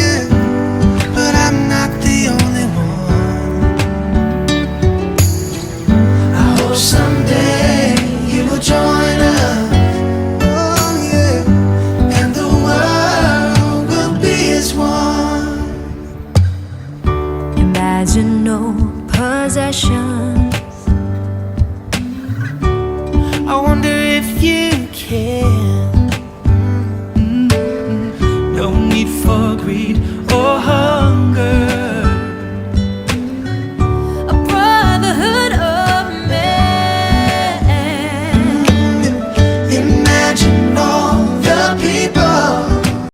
Yeah, but I'm not the only one. I hope someday you will join us. Oh yeah, and the world will be as one. Imagine no possessions. I wonder if you can. No need for greed or hunger.